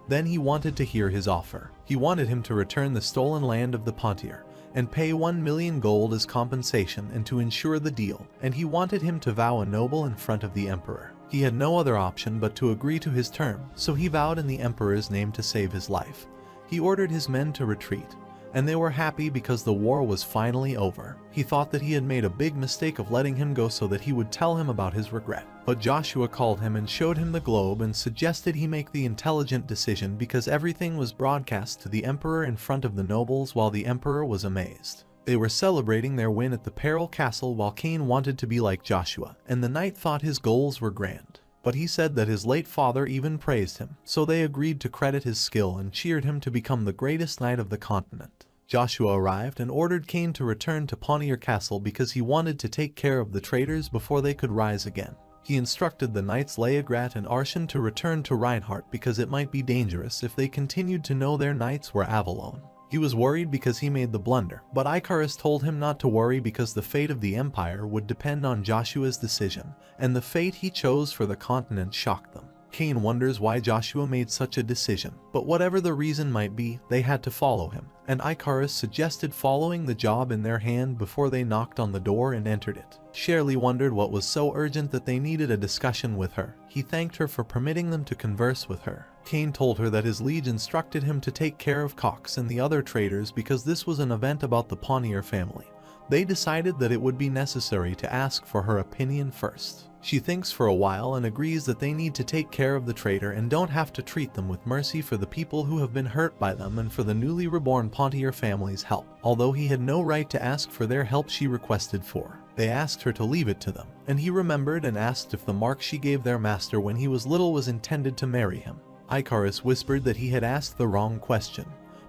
Then he wanted to hear his offer. He wanted him to return the stolen land of the Pontier and pay 1 million gold as compensation and to ensure the deal, and he wanted him to vow a noble in front of the emperor. He had no other option but to agree to his term, so he vowed in the emperor's name to save his life. He ordered his men to retreat, and they were happy because the war was finally over. He thought that he had made a big mistake of letting him go so that he would tell him about his regret. But Joshua called him and showed him the globe and suggested he make the intelligent decision because everything was broadcast to the emperor in front of the nobles while the emperor was amazed. They were celebrating their win at the Peril Castle while Cain wanted to be like Joshua, and the knight thought his goals were grand. But he said that his late father even praised him, so they agreed to credit his skill and cheered him to become the greatest knight of the continent. Joshua arrived and ordered Cain to return to Pontier Castle because he wanted to take care of the traitors before they could rise again. He instructed the knights Leograt and Arshan to return to Reinhardt because it might be dangerous if they continued to know their knights were Avalon. He was worried because he made the blunder, but Icarus told him not to worry because the fate of the empire would depend on Joshua's decision, and the fate he chose for the continent shocked them. Cain wonders why Joshua made such a decision, but whatever the reason might be, they had to follow him, and Icarus suggested following the job in their hand before they knocked on the door and entered it. Shirley wondered what was so urgent that they needed a discussion with her. He thanked her for permitting them to converse with her. Cain told her that his liege instructed him to take care of Cox and the other traitors because this was an event about the Pontier family. They decided that it would be necessary to ask for her opinion first. She thinks for a while and agrees that they need to take care of the traitor and don't have to treat them with mercy for the people who have been hurt by them and for the newly reborn Pontier family's help. Although he had no right to ask for their help, she requested for. They asked her to leave it to them, and he remembered and asked if the mark she gave their master when he was little was intended to marry him. Icarus whispered that he had asked the wrong question,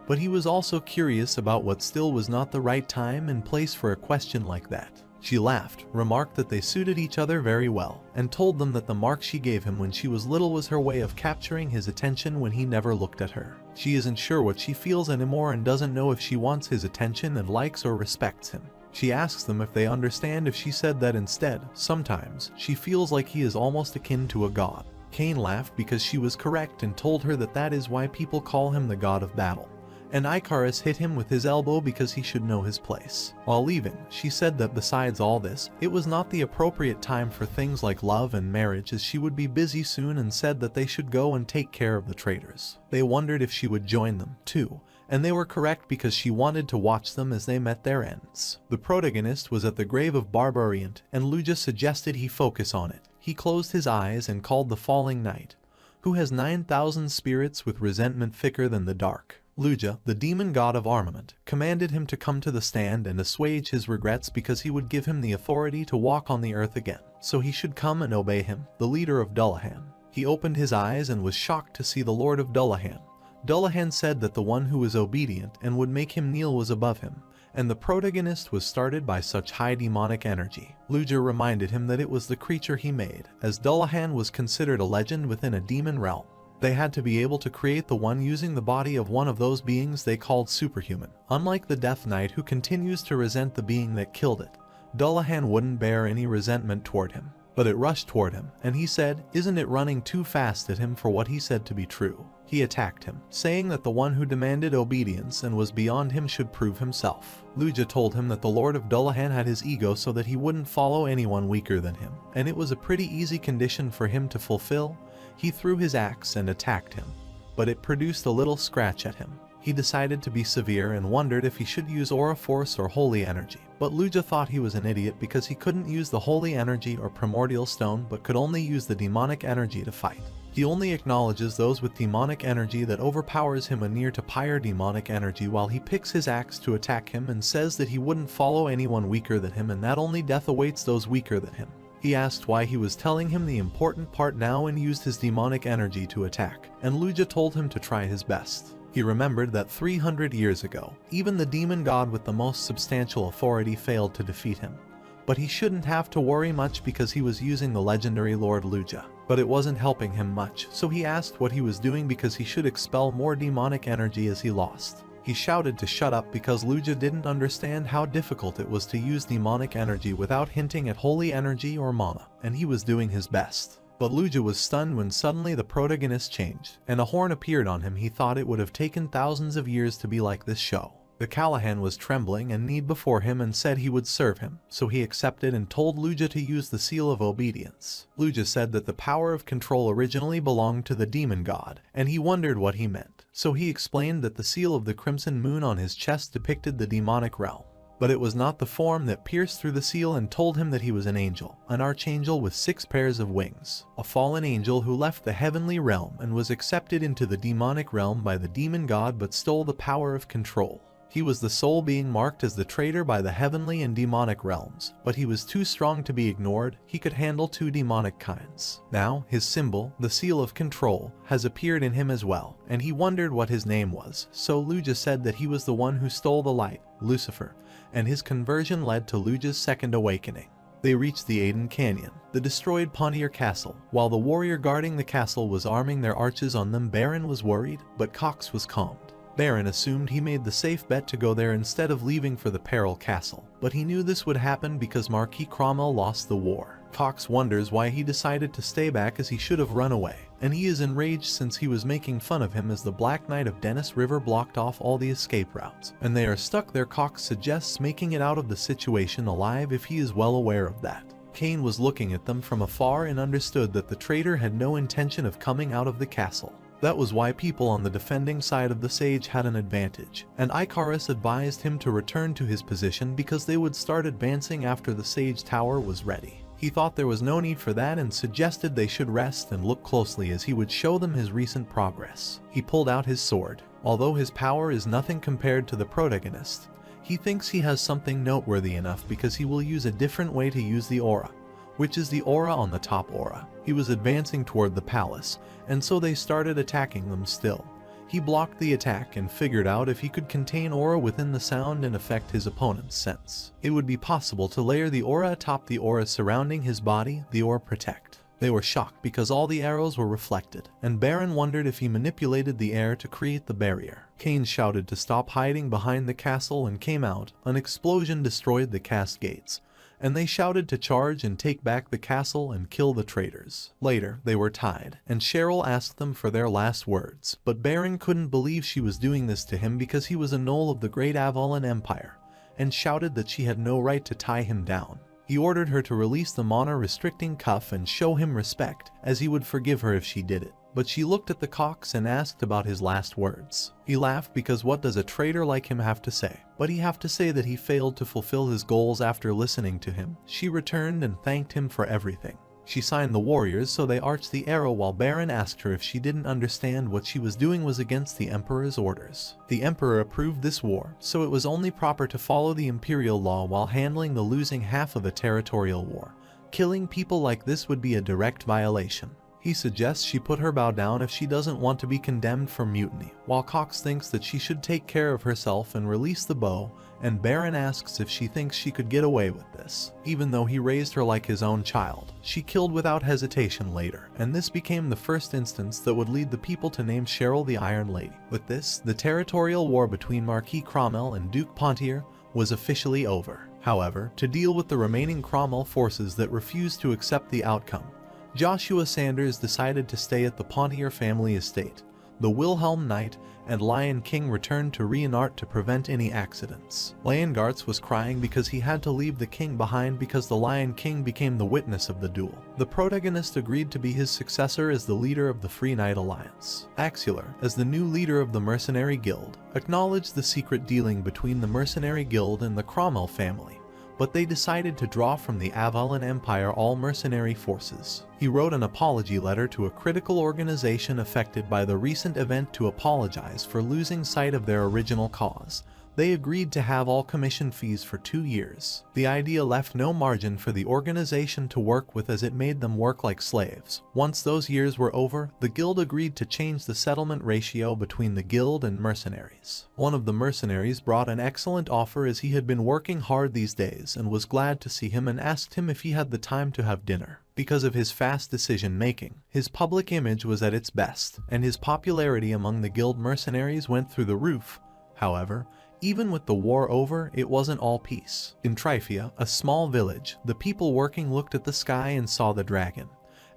but he was also curious about what still was not the right time and place for a question like that. She laughed, remarked that they suited each other very well, and told them that the mark she gave him when she was little was her way of capturing his attention when he never looked at her. She isn't sure what she feels anymore and doesn't know if she wants his attention and likes or respects him. She asks them if they understand if she said that instead, sometimes, she feels like he is almost akin to a god. Cain laughed because she was correct and told her that that is why people call him the god of battle. And Icarus hit him with his elbow because he should know his place. While leaving, she said that besides all this, it was not the appropriate time for things like love and marriage as she would be busy soon and said that they should go and take care of the traitors. They wondered if she would join them, too, and they were correct because she wanted to watch them as they met their ends. The protagonist was at the grave of Barbariant, and Lugia suggested he focus on it. He closed his eyes and called the falling knight, who has 9,000 spirits with resentment thicker than the dark. Lugia, the demon god of armament, commanded him to come to the stand and assuage his regrets because he would give him the authority to walk on the earth again. So he should come and obey him, the leader of Dullahan. He opened his eyes and was shocked to see the lord of Dullahan. Dullahan said that the one who was obedient and would make him kneel was above him, and the protagonist was started by such high demonic energy. Lugia reminded him that it was the creature he made, as Dullahan was considered a legend within a demon realm. They had to be able to create the one using the body of one of those beings they called superhuman. Unlike the Death Knight who continues to resent the being that killed it, Dullahan wouldn't bear any resentment toward him. But it rushed toward him, and he said, "Isn't it running too fast at him for what he said to be true?" He attacked him, saying that the one who demanded obedience and was beyond him should prove himself. Lugia told him that the Lord of Dullahan had his ego so that he wouldn't follow anyone weaker than him, and it was a pretty easy condition for him to fulfill. He threw his axe and attacked him, but it produced a little scratch at him. He decided to be severe and wondered if he should use aura force or holy energy. But Lugia thought he was an idiot because he couldn't use the holy energy or primordial stone but could only use the demonic energy to fight. He only acknowledges those with demonic energy that overpowers him a near to pyre demonic energy while he picks his axe to attack him and says that he wouldn't follow anyone weaker than him and that only death awaits those weaker than him. He asked why he was telling him the important part now and used his demonic energy to attack, and Lugia told him to try his best. He remembered that 300 years ago, even the demon god with the most substantial authority failed to defeat him. But he shouldn't have to worry much because he was using the legendary Lord Lugia. But it wasn't helping him much, so he asked what he was doing because he should expel more demonic energy as he lost. He shouted to shut up because Lukia didn't understand how difficult it was to use demonic energy without hinting at holy energy or mana, and he was doing his best. But Lukia was stunned when suddenly the protagonist changed, and a horn appeared on him. He thought it would have taken thousands of years to be like this show. The Callahan was trembling and kneeled before him and said he would serve him, so he accepted and told Lukia to use the seal of obedience. Lukia said that the power of control originally belonged to the demon god, and he wondered what he meant, so he explained that the seal of the crimson moon on his chest depicted the demonic realm. But it was not the form that pierced through the seal, and told him that he was an angel, an archangel with 6 pairs of wings, a fallen angel who left the heavenly realm and was accepted into the demonic realm by the demon god but stole the power of control. He was the soul being marked as the traitor by the heavenly and demonic realms, but he was too strong to be ignored. He could handle 2 demonic kinds. Now, his symbol, the seal of control, has appeared in him as well, and he wondered what his name was, so Lukia said that he was the one who stole the light, Lucifer, and his conversion led to Lukia's second awakening. They reached the Aden Canyon, the destroyed Pontier Castle. While the warrior guarding the castle was arming their archers on them, Baron was worried, but Cox was calmed. Baron assumed he made the safe bet to go there instead of leaving for the Peril Castle, but he knew this would happen because Marquis Cromwell lost the war. Cox wonders why he decided to stay back, as he should have run away, and he is enraged since he was making fun of him as the Black Knight of Dennis River blocked off all the escape routes, and they are stuck there. Cox suggests making it out of the situation alive if he is well aware of that. Kane was looking at them from afar and understood that the traitor had no intention of coming out of the castle. That was why people on the defending side of the sage had an advantage, and Icarus advised him to return to his position because they would start advancing after the sage tower was ready. He thought there was no need for that and suggested they should rest and look closely, as he would show them his recent progress. He pulled out his sword. Although his power is nothing compared to the protagonist, he thinks he has something noteworthy enough because he will use a different way to use the aura, which is the aura on the top aura. He was advancing toward the palace, and so they started attacking them still. He blocked the attack and figured out if he could contain aura within the sound and affect his opponent's sense, it would be possible to layer the aura atop the aura surrounding his body, the aura protect. They were shocked because all the arrows were reflected, and Baron wondered if he manipulated the air to create the barrier. Kane shouted to stop hiding behind the castle and came out. An explosion destroyed the cast gates, and they shouted to charge and take back the castle and kill the traitors. Later, they were tied, and Cheryl asked them for their last words, but Baron couldn't believe she was doing this to him because he was a Knoll of the Great Avalon Empire, and shouted that she had no right to tie him down. He ordered her to release the mana-restricting cuff and show him respect, as he would forgive her if she did it. But she looked at the Cox and asked about his last words. He laughed because what does a traitor like him have to say? But he have to say that he failed to fulfill his goals after listening to him. She returned and thanked him for everything. She signed the warriors so they arched the arrow, while Baron asked her if she didn't understand what she was doing was against the Emperor's orders. The Emperor approved this war, so it was only proper to follow the imperial law while handling the losing half of a territorial war. Killing people like this would be a direct violation. He suggests she put her bow down if she doesn't want to be condemned for mutiny, while Cox thinks that she should take care of herself and release the bow, and Baron asks if she thinks she could get away with this. Even though he raised her like his own child, she killed without hesitation later, and this became the first instance that would lead the people to name Cheryl the Iron Lady. With this, the territorial war between Marquis Cromwell and Duke Pontier was officially over. However, to deal with the remaining Cromwell forces that refused to accept the outcome, Joshua Sanders decided to stay at the Pontier family estate. The Wilhelm Knight and Lion King returned to Reinart to prevent any accidents. Leongartz was crying because he had to leave the king behind because the Lion King became the witness of the duel. The protagonist agreed to be his successor as the leader of the Free Knight Alliance. Axular, as the new leader of the Mercenary Guild, acknowledged the secret dealing between the Mercenary Guild and the Cromwell family, but they decided to draw from the Avalon Empire all mercenary forces. He wrote an apology letter to a critical organization affected by the recent event to apologize for losing sight of their original cause. They agreed to have all commission fees for 2 years. The idea left no margin for the organization to work with, as it made them work like slaves. Once those years were over, the guild agreed to change the settlement ratio between the guild and mercenaries. One of the mercenaries brought an excellent offer, as he had been working hard these days and was glad to see him, and asked him if he had the time to have dinner. Because of his fast decision-making, his public image was at its best, and his popularity among the guild mercenaries went through the roof. However, even with the war over, it wasn't all peace. In Tryphia, a small village, the people working looked at the sky and saw the dragon,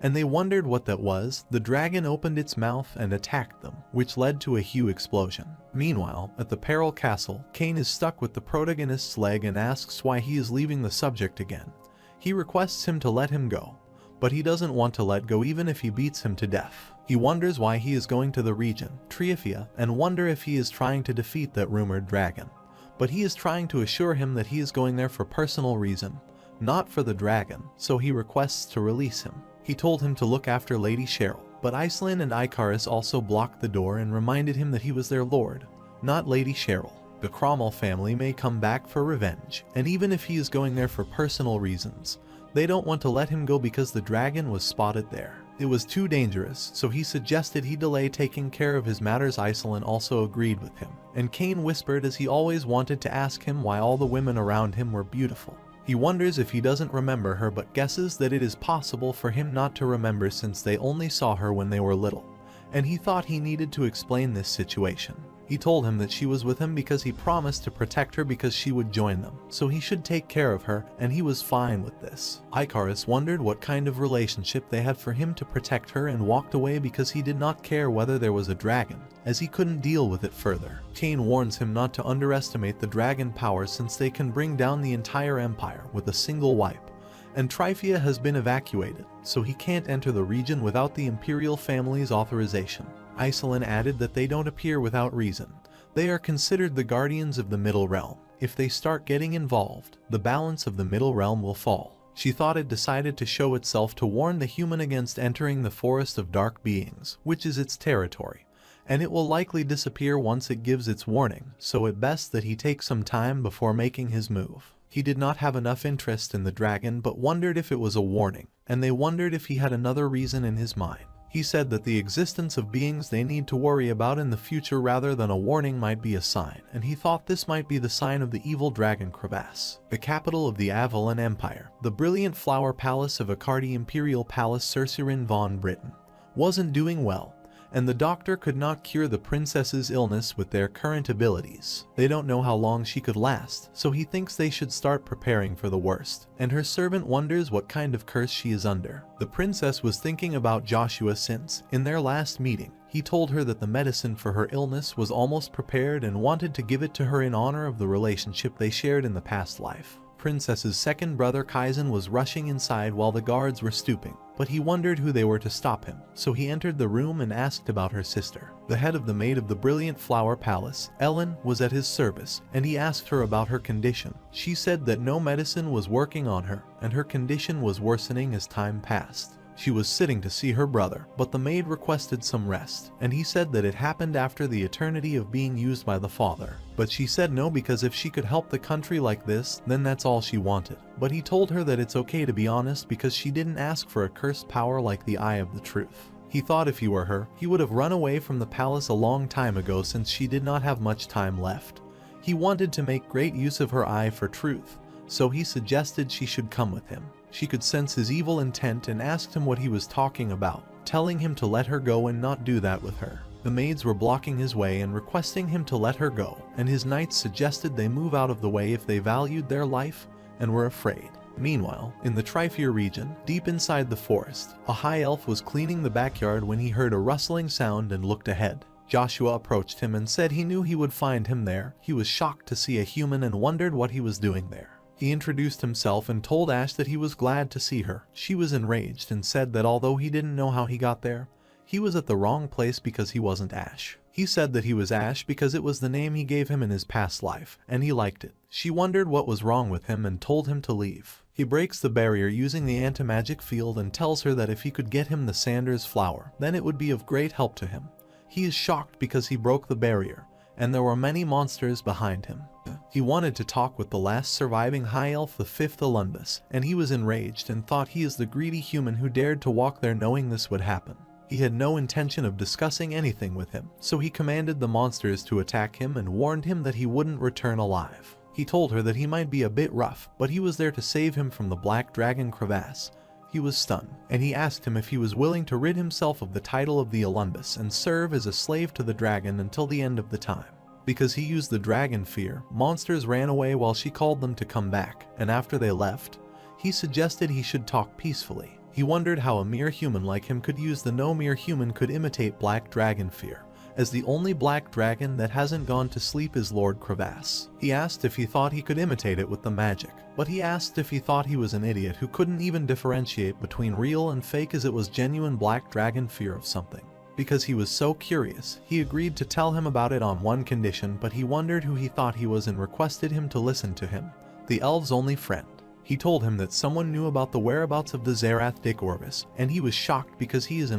and they wondered what that was. The dragon opened its mouth and attacked them, which led to a huge explosion. Meanwhile, at the Peril Castle, Cain is stuck with the protagonist's leg and asks why he is leaving the subject again. He requests him to let him go, but he doesn't want to let go even if he beats him to death. He wonders why he is going to the region, Tryphia, and wonder if he is trying to defeat that rumored dragon. But he is trying to assure him that he is going there for personal reason, not for the dragon, so he requests to release him. He told him to look after Lady Cheryl, but Iceland and Icarus also blocked the door and reminded him that he was their lord, not Lady Cheryl. The Cromwell family may come back for revenge, and even if he is going there for personal reasons, they don't want to let him go because the dragon was spotted there. It was too dangerous, so he suggested he delay taking care of his matters. Iceland also agreed with him, and Cain whispered as he always wanted to ask him why all the women around him were beautiful. He wonders if he doesn't remember her but guesses that it is possible for him not to remember since they only saw her when they were little, and he thought he needed to explain this situation. He told him that she was with him because he promised to protect her because she would join them, so he should take care of her, and he was fine with this. Icarus wondered what kind of relationship they had for him to protect her and walked away because he did not care whether there was a dragon, as he couldn't deal with it further. Cain warns him not to underestimate the dragon power since they can bring down the entire empire with a single wipe. And Tryphia has been evacuated, so he can't enter the region without the imperial family's authorization. Iceland added that they don't appear without reason. They are considered the guardians of the Middle Realm. If they start getting involved, the balance of the Middle Realm will fall. She thought it decided to show itself to warn the human against entering the Forest of Dark Beings, which is its territory, and it will likely disappear once it gives its warning, so it best that he take some time before making his move. He did not have enough interest in the dragon but wondered if it was a warning, and they wondered if he had another reason in his mind. He said that the existence of beings they need to worry about in the future rather than a warning might be a sign, and he thought this might be the sign of the evil dragon crevasse. The capital of the Avalon Empire, the brilliant flower palace of Accardi Imperial Palace Cercerin von Britain, wasn't doing well, and the doctor could not cure the princess's illness with their current abilities. They don't know how long she could last, so he thinks they should start preparing for the worst, and her servant wonders what kind of curse she is under. The princess was thinking about Joshua since, in their last meeting, he told her that the medicine for her illness was almost prepared and wanted to give it to her in honor of the relationship they shared in the past life. Princess's second brother Kaizen was rushing inside while the guards were stooping, but he wondered who they were to stop him, so he entered the room and asked about her sister. The head of the maid of the brilliant flower palace, Ellen, was at his service, and he asked her about her condition. She said that no medicine was working on her, and her condition was worsening as time passed. She was sitting to see her brother, but the maid requested some rest, and he said that it happened after the eternity of being used by the father. But she said no because if she could help the country like this, then that's all she wanted. But he told her that it's okay to be honest because she didn't ask for a cursed power like the Eye of the Truth. He thought if he were her, he would have run away from the palace a long time ago since she did not have much time left. He wanted to make great use of her eye for truth, so he suggested she should come with him. She could sense his evil intent and asked him what he was talking about, telling him to let her go and not do that with her. The maids were blocking his way and requesting him to let her go, and his knights suggested they move out of the way if they valued their life and were afraid. Meanwhile, in the Tryphia region, deep inside the forest, a high elf was cleaning the backyard when he heard a rustling sound and looked ahead. Joshua approached him and said he knew he would find him there. He was shocked to see a human and wondered what he was doing there. He introduced himself and told Ash that he was glad to see her. She was enraged and said that although he didn't know how he got there, he was at the wrong place because he wasn't Ash. He said that he was Ash because it was the name he gave him in his past life, and he liked it. She wondered what was wrong with him and told him to leave. He breaks the barrier using the anti-magic field and tells her that if he could get him the Sanders flower, then it would be of great help to him. He is shocked because he broke the barrier, and there were many monsters behind him. He wanted to talk with the last surviving high elf, the fifth Olympus, and he was enraged and thought he is the greedy human who dared to walk there knowing this would happen. He had no intention of discussing anything with him, so he commanded the monsters to attack him and warned him that he wouldn't return alive. He told her that he might be a bit rough, but he was there to save him from the black dragon crevasse. He was stunned, and he asked him if he was willing to rid himself of the title of the Olympus and serve as a slave to the dragon until the end of the time. Because he used the dragon fear, monsters ran away while she called them to come back, and after they left, he suggested he should talk peacefully. He wondered how a mere human like him could use the no mere human could imitate black dragon fear, as the only black dragon that hasn't gone to sleep is Lord Crevasse. He asked if he thought he could imitate it with the magic, but he asked if he thought he was an idiot who couldn't even differentiate between real and fake as it was genuine black dragon fear of something. Because he was so curious, he agreed to tell him about it on one condition, but he wondered who he thought he was and requested him to listen to him, the elf's only friend. He told him that someone knew about the whereabouts of the Zerath Dick Orvis, and he was shocked because he is an